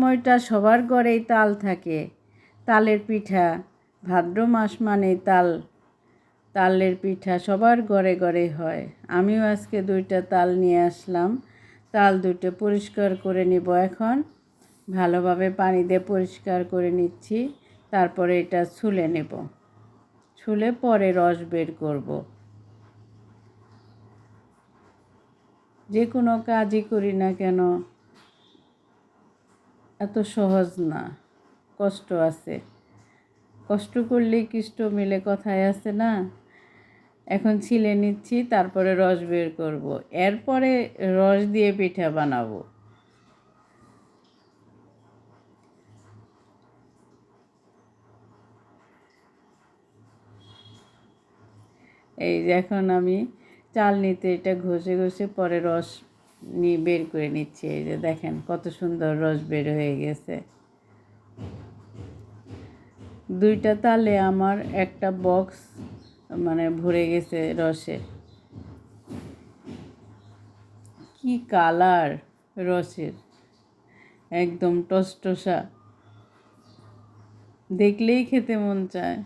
সময়টা সবার ঘরেই তাল থাকে, তালের পিঠা। ভাদ্র মাস মানেই তালের পিঠা সবার ঘরে ঘরে হয়। আমিও আজকে 2টা তাল নিয়ে আসলাম। তাল 2টো পরিষ্কার করে নিব এখন। ভালোভাবে পানি দিয়ে পরিষ্কার করে নিচ্ছি। তারপরে এটা ছুলে নেব, ছুলে পরে রস বের করব। যে কোনো কাজই করি না কেন এত সহজ না, কষ্ট আছে। কষ্ট করলেই কৃষ্ট মিলে কথায় আছে না। এখন ছিলে নিচ্ছি, তারপরে রস বের করব। এরপরে রস দিয়ে পিঠা বানাবো। এই যে এখন আমি চালনিতে এটা ঘষে ঘষে পরে রস বের করে নিচ্ছি। এই যে দেখেন কত সুন্দর রস বের হয়ে গেছে। 2টা তালে আমার একটা বক্স ভরে গেছে রসে। কি কালার রসের, একদম টসটসা, দেখলেই খেতে মন চায়।